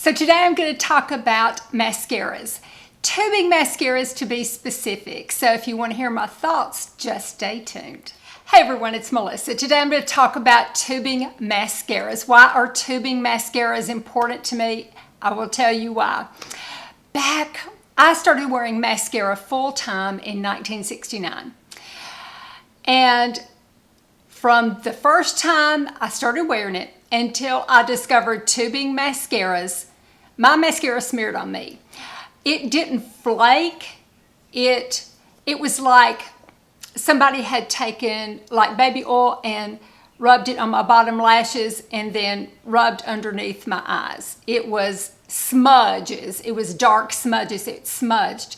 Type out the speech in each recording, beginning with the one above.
So today I'm going to talk about mascaras. Tubing mascaras to be specific. So if you want to hear my thoughts, just stay tuned. Hey everyone, it's Melissa. Today I'm going to talk about tubing mascaras. Why are tubing mascaras important to me? I will tell you why. I started wearing mascara full-time in 1969. And from the first time I started wearing it until I discovered tubing mascaras, my mascara smeared on me. It didn't flake. It was like somebody had taken like baby oil and rubbed it on my bottom lashes and then rubbed underneath my eyes. It was smudges. It was dark smudges. It smudged.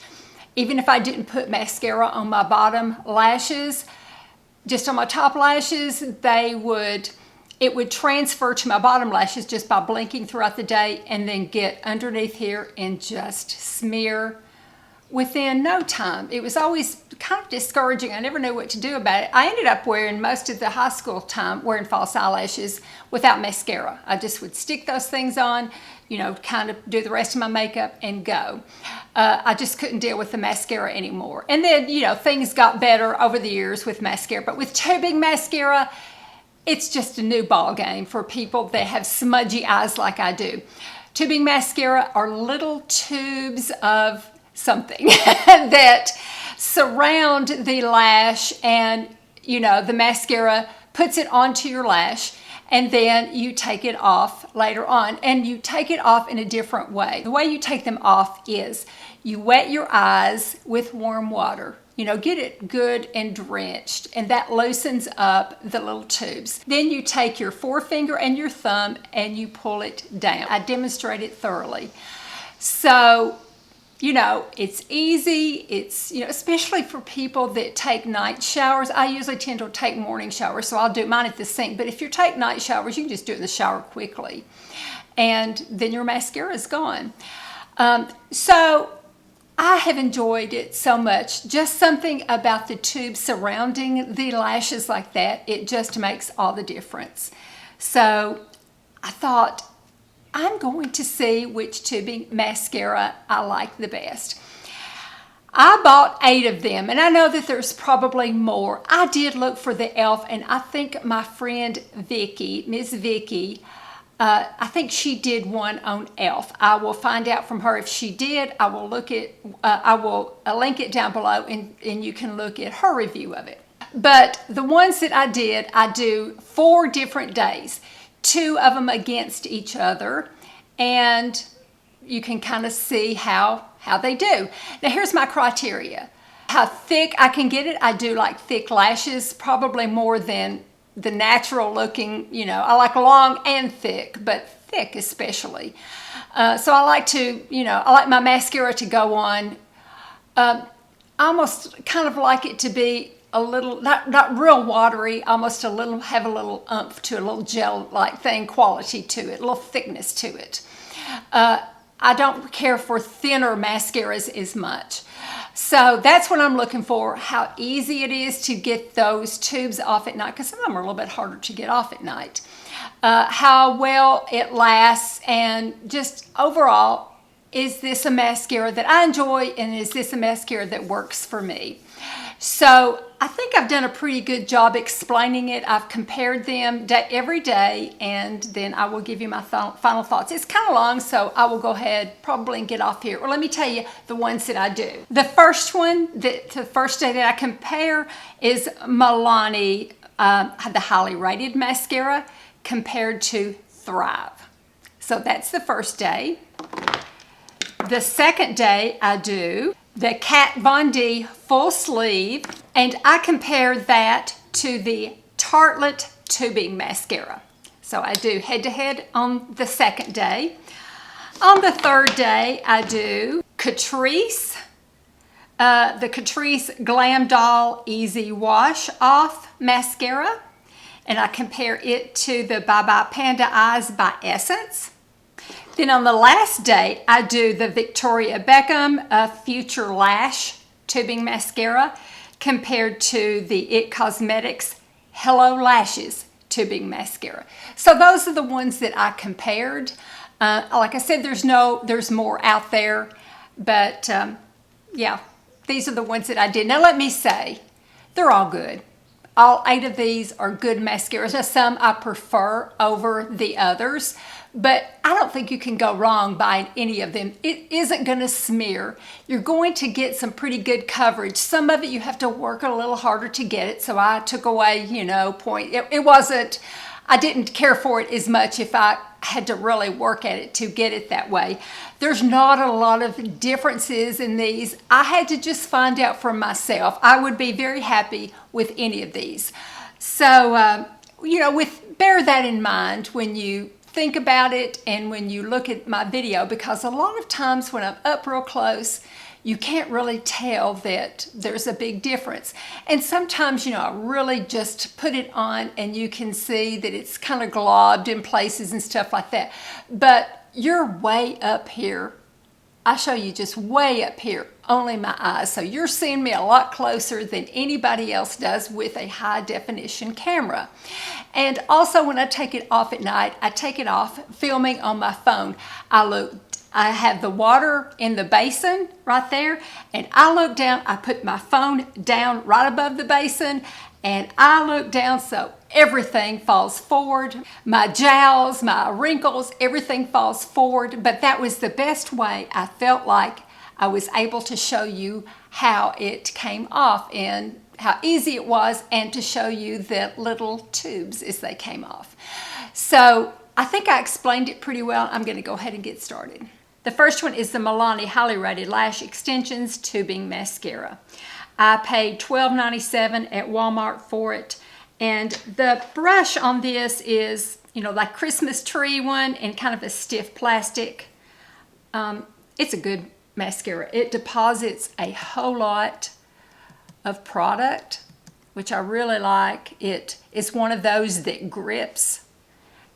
Even if I didn't put mascara on my bottom lashes, just on my top lashes, it would transfer to my bottom lashes just by blinking throughout the day and then get underneath here and just smear within no time. It was always kind of discouraging. I never knew what to do about it. I ended up wearing most of the high school time wearing false eyelashes without mascara. I just would stick those things on, kind of do the rest of my makeup and go. I just couldn't deal with the mascara anymore. And then, things got better over the years with mascara. But with tubing mascara, it's just a new ball game for people that have smudgy eyes like I do. Tubing mascara are little tubes of something that surround the lash, and the mascara puts it onto your lash, and then you take it off later on, and you take it off in a different way. The way you take them off is you wet your eyes with warm water. Get it good and drenched, and that loosens up the little tubes. Then you take your forefinger and your thumb and you pull it down. I demonstrate it thoroughly. So, it's easy. It's, especially for people that take night showers. I usually tend to take morning showers, so I'll do mine at the sink. But if you take night showers, you can just do it in the shower quickly, and then your mascara is gone. So I have enjoyed it so much. Just something about the tube surrounding the lashes like that, it just makes all the difference. So I thought, I'm going to see which tubing mascara I like the best. I bought 8 of them, and I know that there's probably more. I did look for the e.l.f., and I think my friend Vicky, Miss Vicky, I think she did one on e.l.f. I will find out from her if she did. I will link it down below, and you can look at her review of it. But the ones that I did, I do 4 different days, 2 of them against each other, and you can kind of see how they do. Now here's my criteria. How thick I can get it. I do like thick lashes, probably more than the natural looking, I like long and thick, but thick especially. So I like to, I like my mascara to go on. I almost kind of like it to be a little, not real watery, almost have a little oomph to it, a little gel-like thing, quality to it, a little thickness to it. I don't care for thinner mascaras as much. So that's what I'm looking for, how easy it is to get those tubes off at night, because some of them are a little bit harder to get off at night. How well it lasts, and just overall, is this a mascara that I enjoy, and is this a mascara that works for me? So I think I've done a pretty good job explaining it. I've compared them every day, and then I will give you my final thoughts. It's kind of long, so I will go ahead probably and get off here. Well, let me tell you the ones that I do. The first one, the first day that I compare is Milani, the highly rated mascara, compared to Thrive. So that's the first day. The second day I do the Kat Von D full sleeve, and I compare that to the Tartelette tubing mascara. So I do head-to-head on the second day. On the third day, I do Catrice, the Catrice Glam Doll Easy Wash Off Mascara, and I compare it to the Bye Bye Panda Eyes by Essence. Then on the last day, I do the Victoria Beckham Future Lash Tubing Mascara compared to the IT Cosmetics Hello Lashes Tubing Mascara. So those are the ones that I compared. Like I said, there's more out there, but yeah, these are the ones that I did. Now let me say, they're all good. All 8 of these are good mascaras. Now some I prefer over the others, but I don't think you can go wrong buying any of them. It isn't going to smear. You're going to get some pretty good coverage. Some of it you have to work a little harder to get it, so I took away, it wasn't, I didn't care for it as much if I had to really work at it to get it that way. There's not a lot of differences in these. I had to just find out for myself. I would be very happy with any of these. So, bear that in mind when you think about it and when you look at my video, because a lot of times when I'm up real close, you can't really tell that there's a big difference. And sometimes, I really just put it on and you can see that it's kind of globbed in places and stuff like that. But you're way up here. I show you just way up here, only my eyes. So you're seeing me a lot closer than anybody else does with a high definition camera. And also when I take it off at night, I take it off filming on my phone. I have the water in the basin right there, and I look down, I put my phone down right above the basin, and I look down so everything falls forward. My jowls, my wrinkles, everything falls forward. But that was the best way I felt like I was able to show you how it came off and how easy it was, and to show you the little tubes as they came off. So I think I explained it pretty well. I'm going to go ahead and get started. The first one is the Milani Highly Rated Lash Extensions Tubing Mascara. I paid $12.97 at Walmart for it. And the brush on this is, like Christmas tree one and kind of a stiff plastic. It's a good mascara. It deposits a whole lot of product, which I really like. It is one of those that grips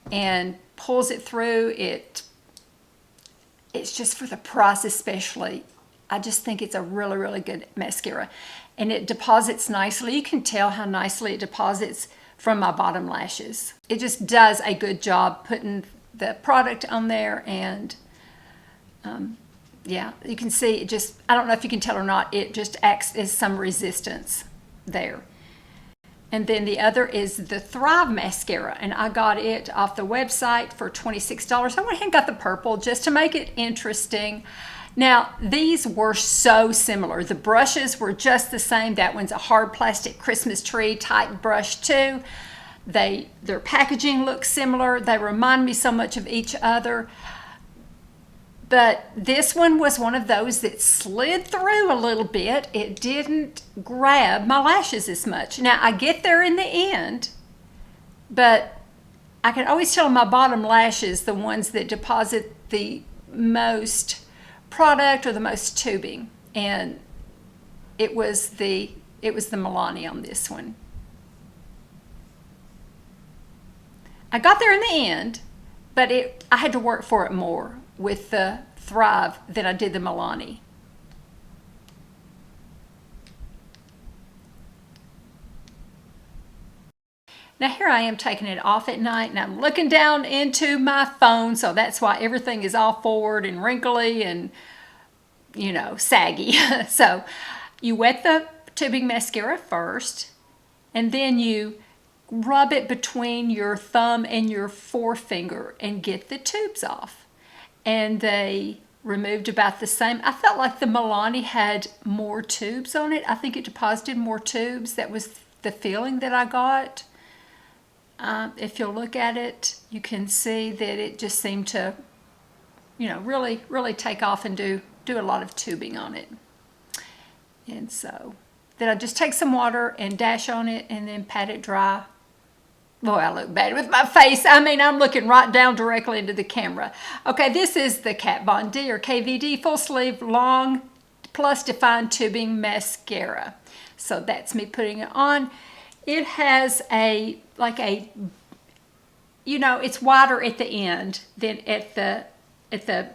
and pulls it through. It's just for the price especially. I just think it's a really, really good mascara. And it deposits nicely. You can tell how nicely it deposits from my bottom lashes. It just does a good job putting the product on there, and yeah, you can see it just, I don't know if you can tell or not, it just acts as some resistance there. And then the other is the Thrive Mascara, and I got it off the website for $26. I went ahead and got the purple just to make it interesting. Now, these were so similar. The brushes were just the same. That one's a hard plastic Christmas tree type brush too. Their packaging looks similar. They remind me so much of each other. But this one was one of those that slid through a little bit. It didn't grab my lashes as much. Now, I get there in the end, but I can always tell my bottom lashes, the ones that deposit the most product or the most tubing. And it was the Milani on this one. I got there in the end, but I had to work for it more with the Thrive than I did the Milani. Now here I am taking it off at night, and I'm looking down into my phone, so that's why everything is all forward and wrinkly and, saggy. So you wet the tubing mascara first, and then you rub it between your thumb and your forefinger and get the tubes off. And they removed about the same. I felt like the Milani had more tubes on it. I think it deposited more tubes. That was the feeling that I got. If you'll look at it, you can see that it just seemed to, really, really take off and do a lot of tubing on it. And so then I just take some water and dash on it and then pat it dry. Boy, I look bad with my face. I mean, I'm looking right down directly into the camera. Okay, this is the Kat Von D or KVD Full Sleeve Long Plus Defined Tubing Mascara. So that's me putting it on. It has it's wider at the end than at the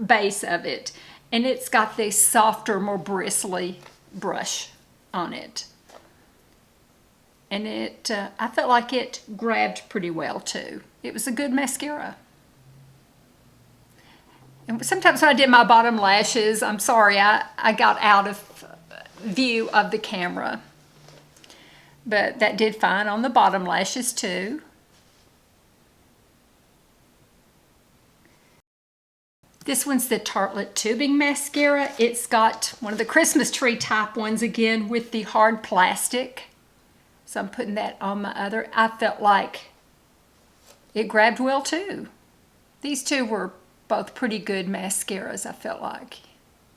base of it. And it's got this softer, more bristly brush on it. And I felt like it grabbed pretty well too. It was a good mascara. And sometimes when I did my bottom lashes, I'm sorry, I got out of view of the camera. But that did fine on the bottom lashes too. This one's the Tartelette Tubing Mascara. It's got one of the Christmas tree type ones again with the hard plastic. So I'm putting that on my other. I felt like it grabbed well too. These two were both pretty good mascaras, I felt like,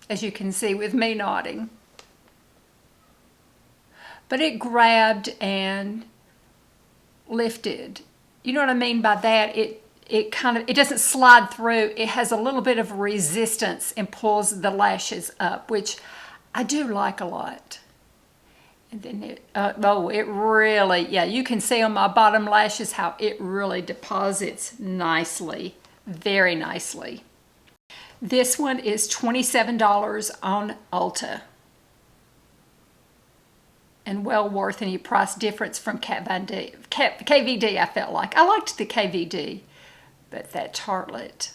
as you can see with me nodding. But it grabbed and lifted. You know what I mean by that? It doesn't slide through. It has a little bit of resistance and pulls the lashes up, which I do like a lot. And then it really, yeah, you can see on my bottom lashes how it really deposits nicely, very nicely. This one is $27 on Ulta. And well worth any price difference from KVD, I felt like. I liked the KVD. But that Tartelette,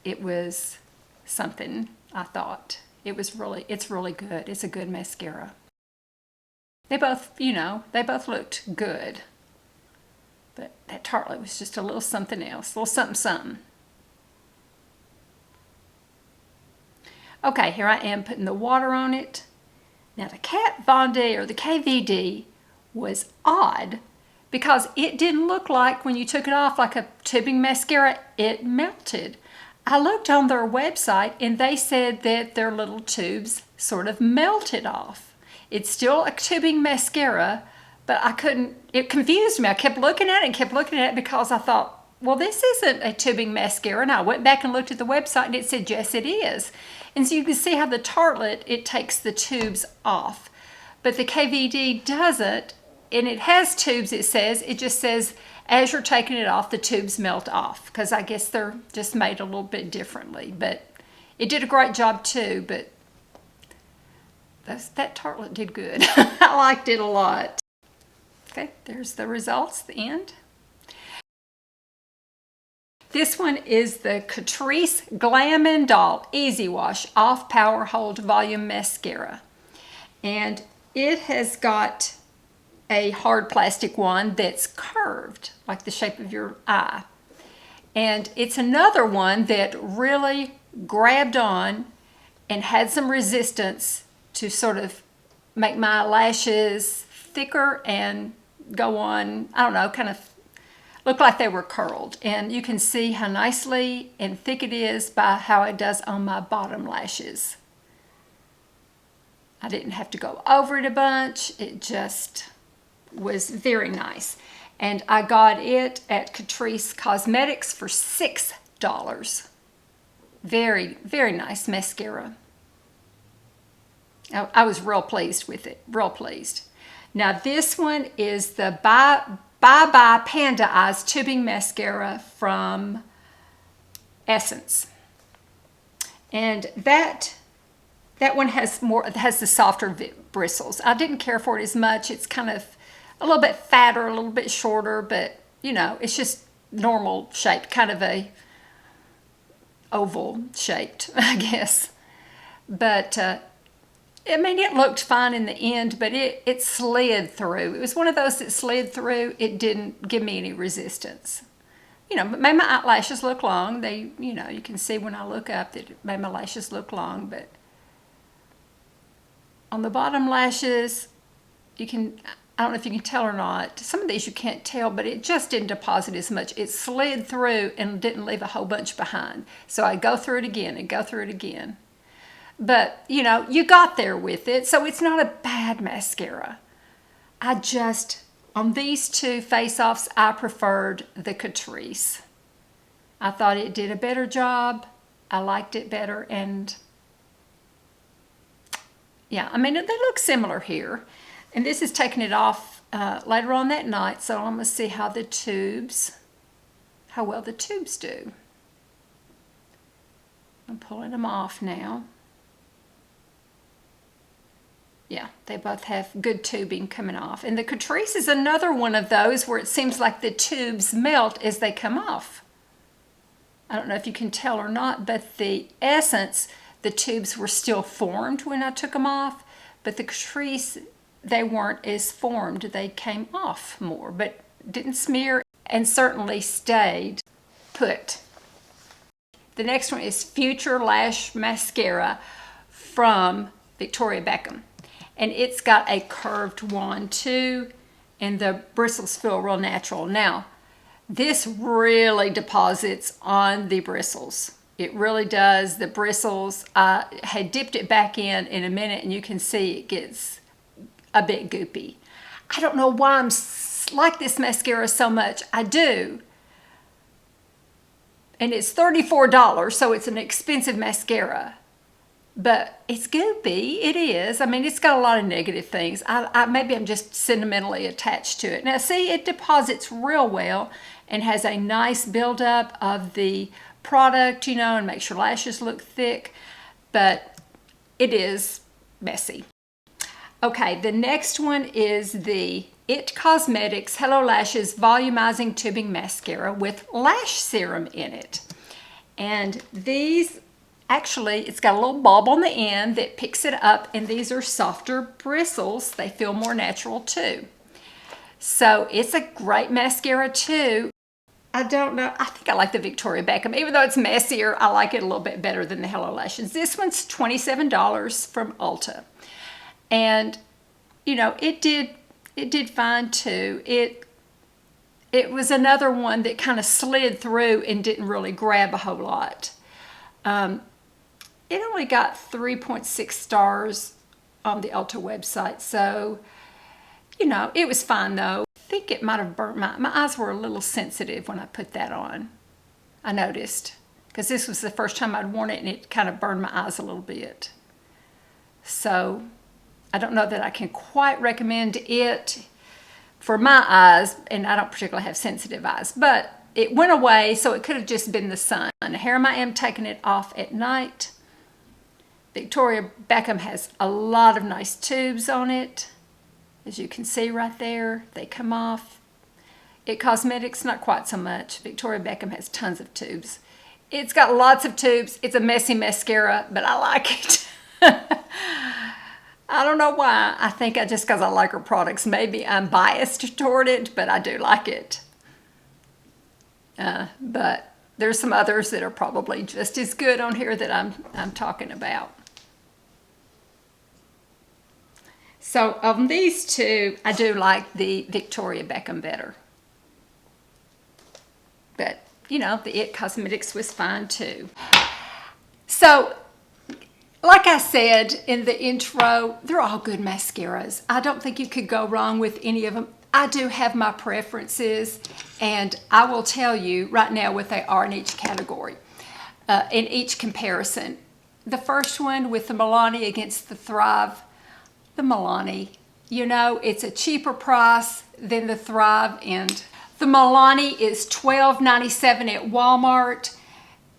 it was something, I thought. It's really good. It's a good mascara. They both, they both looked good. But that Tartelette was just a little something else, a little something, something. Okay, here I am putting the water on it. Now the Kat Von D, or the KVD, was odd, because it didn't look like when you took it off like a tubing mascara, it melted. I looked on their website and they said that their little tubes sort of melted off. It's still a tubing mascara, but it confused me. I kept looking at it because I thought, well, this isn't a tubing mascara. And I went back and looked at the website and it said, yes, it is. And so you can see how the Tartelette, it takes the tubes off. But the KVD doesn't. And it has tubes, it just says, as you're taking it off, the tubes melt off. Because I guess they're just made a little bit differently. But it did a great job too, but that Tartelette did good. I liked it a lot. Okay, there's the results, the end. This one is the Catrice Glam and Doll Easy Wash Off Power Hold Volume Mascara. And it has got a hard plastic one that's curved, like the shape of your eye. And it's another one that really grabbed on and had some resistance to sort of make my lashes thicker and go on, I don't know, kind of look like they were curled. And you can see how nicely and thick it is by how it does on my bottom lashes. I didn't have to go over it a bunch. It just was very nice. And I got it at Catrice Cosmetics for $6. Very, very nice mascara. I was real pleased with it, real pleased. Now this one is the Bye Bye Panda Eyes Tubing Mascara from Essence. And that one has the softer bristles. I didn't care for it as much. It's kind of a little bit fatter, a little bit shorter, but it's just normal shaped, kind of a oval shaped, I guess. But I mean, it looked fine in the end, but it slid through. It was one of those that slid through. It didn't give me any resistance. But made my eyelashes look long. They, you can see when I look up that it made my lashes look long, but on the bottom lashes, I don't know if you can tell or not. Some of these you can't tell, but it just didn't deposit as much. It slid through and didn't leave a whole bunch behind. So I go through it again and go through it again. But, you got there with it, so it's not a bad mascara. On these two face-offs, I preferred the Catrice. I thought it did a better job. I liked it better, and yeah, I mean, they look similar here. And this is taking it off later on that night, so I'm going to see how well the tubes do. I'm pulling them off now. Yeah, they both have good tubing coming off. And the Catrice is another one of those where it seems like the tubes melt as they come off. I don't know if you can tell or not, but the Essence, the tubes were still formed when I took them off, but the Catrice, they weren't as formed. They came off more, but didn't smear and certainly stayed put. The next one is Future Lash Mascara from Victoria Beckham. And it's got a curved wand too, and the bristles feel real natural. Now, this really deposits on the bristles. It really does. The bristles, I had dipped it back in a minute, and you can see it gets a bit goopy. I don't know why I'm like this mascara so much. I do. And it's $34, so it's an expensive mascara. But it's goopy. It is. I mean, it's got a lot of negative things. Maybe I'm just sentimentally attached to it. Now, see, it deposits real well and has a nice buildup of the product, you know, and makes your lashes look thick. But it is messy. Okay, the next one is the IT Cosmetics Hello Lashes Volumizing Tubing Mascara with Lash Serum in it. And these, actually, it's got a little bulb on the end that picks it up, and these are softer bristles. They feel more natural too. So it's a great mascara too. I don't know, I think I like the Victoria Beckham. Even though it's messier, I like it a little bit better than the Hello Lashes. This one's $27 from Ulta. And, you know, it did fine too. It was another one that kind of slid through and didn't really grab a whole lot. It only got 3.6 stars on the Ulta website. So, you know, it was fine though. I think it might have burnt my eyes were a little sensitive when I put that on. I noticed, because this was the first time I'd worn it, and it kind of burned my eyes a little bit. So I don't know that I can quite recommend it for my eyes, and I don't particularly have sensitive eyes, but it went away, so it could have just been the sun. Here I am taking it off at night. Victoria Beckham has a lot of nice tubes on it. As you can see right there, they come off. IT Cosmetics, not quite so much. Victoria Beckham has tons of tubes. It's got lots of tubes. It's a messy mascara, but I like it. I don't know why. I think just because I like her products. Maybe I'm biased toward it, but I do like it. But there's some others that are probably just as good on here that I'm talking about. So of these two, I do like the Victoria Beckham better. But, you know, the IT Cosmetics was fine too. So, like I said in the intro, they're all good mascaras. I don't think you could go wrong with any of them. I do have my preferences, and I will tell you right now what they are in each category, in each comparison. The first one with the Milani against the Thrive. The Milani, you know, it's a cheaper price than the Thrive, and the Milani is $12.97 at Walmart,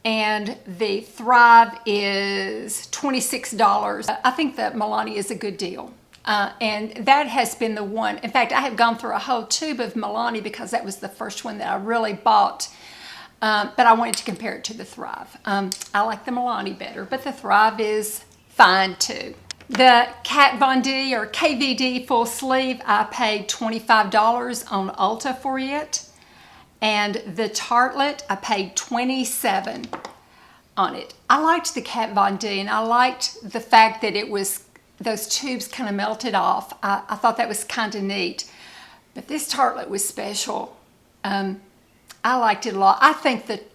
and the Thrive is $26. I think that Milani is a good deal. And that has been the one. In fact, I have gone through a whole tube of Milani because that was the first one that I really bought. But I wanted to compare it to the Thrive. I like the Milani better, but the Thrive is fine too. The Kat Von D or KVD full sleeve, I paid $25 on Ulta for it. And the Tartelette, I paid $27 on it. I liked the Kat Von D, and I liked the fact that it was, those tubes kind of melted off. I thought that was kind of neat. But this Tartelette was special. I liked it a lot. I think that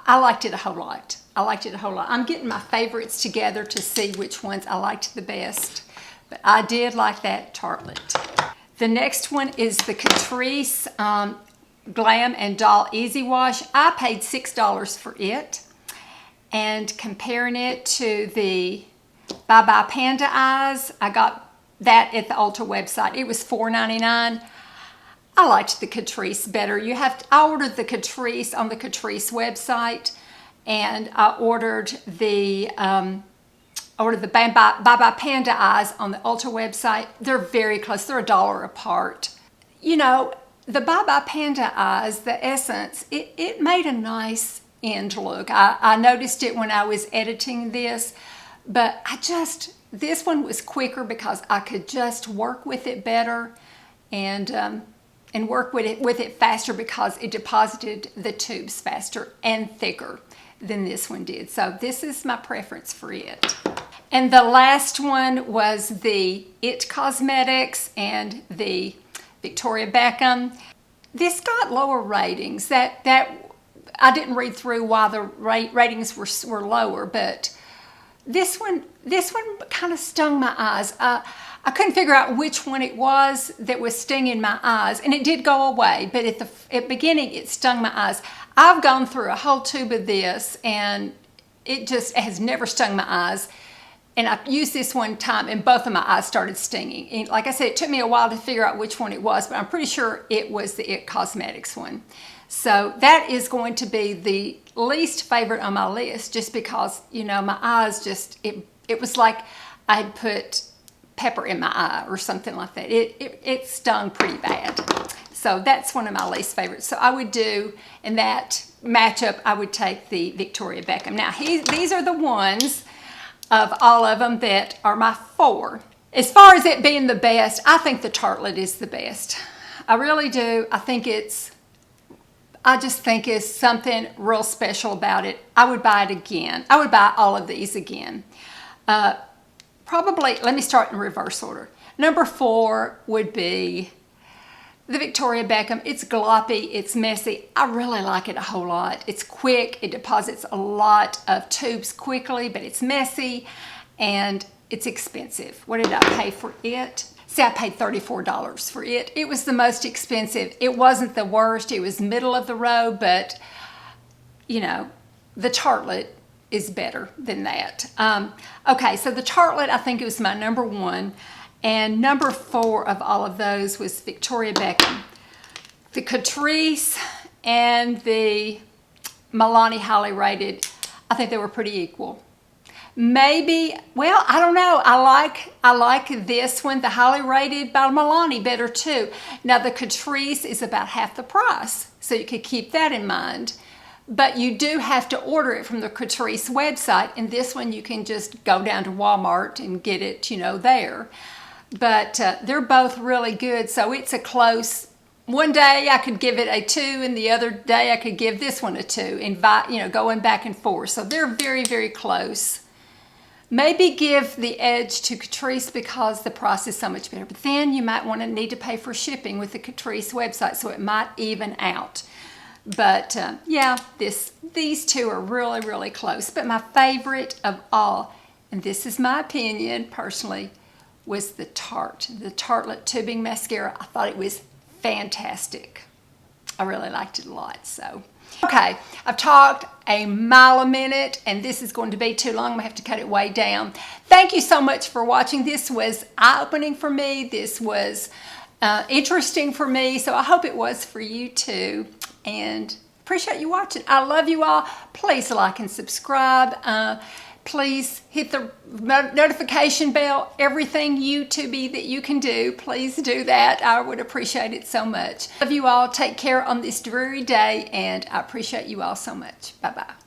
I liked it a whole lot. I liked it a whole lot. I'm getting my favorites together to see which ones I liked the best. But I did like that Tartelette. The next one is the Catrice Glam and Doll Easy Wash. I paid $6 for it. And comparing it to the Bye Bye Panda Eyes, I got that at the Ulta website. It was $4.99. I liked the Catrice better. I ordered the Catrice on the Catrice website, and I ordered the Bye Bye Panda Eyes on the Ulta website. They're very close. They're $1 apart. You know, the Bye Bye Panda Eyes, the Essence, it made a nice end look. I noticed it when I was editing this, but this one was quicker because I could just work with it better and work with it faster because it deposited the tubes faster and thicker than this one did. So this is my preference for it. And the last one was the It Cosmetics and the Victoria Beckham. This got lower ratings. That I didn't read through why the ratings were lower, but this one kind of stung my eyes. I couldn't figure out which one it was that was stinging my eyes, and it did go away, but at the beginning it stung my eyes. I've gone through a whole tube of this, and it has never stung my eyes. And I used this one time, and both of my eyes started stinging. And like I said, it took me a while to figure out which one it was, but I'm pretty sure it was the It Cosmetics one. So that is going to be the least favorite on my list, just because, you know, my eyes it was like I had put pepper in my eye or something like that. It stung pretty bad. So that's one of my least favorites. So I would do, in that matchup, I would take the Victoria Beckham. Now, these are the ones of all of them that are my 4. As far as it being the best, I think the Tartelette is the best. I really do. I just think it's something real special about it. I would buy it again. I would buy all of these again. Probably, let me start in reverse order. Number 4 would be the Victoria Beckham. It's gloppy, it's messy. I really like it a whole lot. It's quick, it deposits a lot of tubes quickly, but it's messy and it's expensive. What did I pay for it? See, I paid $34 for it. It was the most expensive. It wasn't the worst, it was middle of the road, but you know, the Tartelette is better than that. Okay, so the Tartelette, I think it was my number 1. And number 4 of all of those was Victoria Beckham. The Catrice and the Milani highly rated, I think they were pretty equal. Maybe, well, I don't know. I like this one, the highly rated by Milani, better too. Now the Catrice is about half the price, so you could keep that in mind. But you do have to order it from the Catrice website, and this one you can just go down to Walmart and get it, you know, there. But they're both really good, so it's a close. One day I could give it a 2, and the other day I could give this one a 2, and you know, going back and forth. So they're very, very close. Maybe give the edge to Catrice because the price is so much better. But then you might need to pay for shipping with the Catrice website, so it might even out. But yeah, these 2 are really, really close. But my favorite of all, and this is my opinion personally, was the Tartelette Tubing Mascara. I thought it was fantastic. I really liked it a lot. So, okay, I've talked a mile a minute, and this is going to be too long. I'm gonna have to cut it way down. Thank you so much for watching. This was eye-opening for me. This was interesting for me, so I hope it was for you too. And appreciate you watching. I love you all. Please like and subscribe. Please hit the notification bell. Everything YouTube that you can do, please do that. I would appreciate it so much. Love you all. Take care on this dreary day, and I appreciate you all so much. Bye-bye.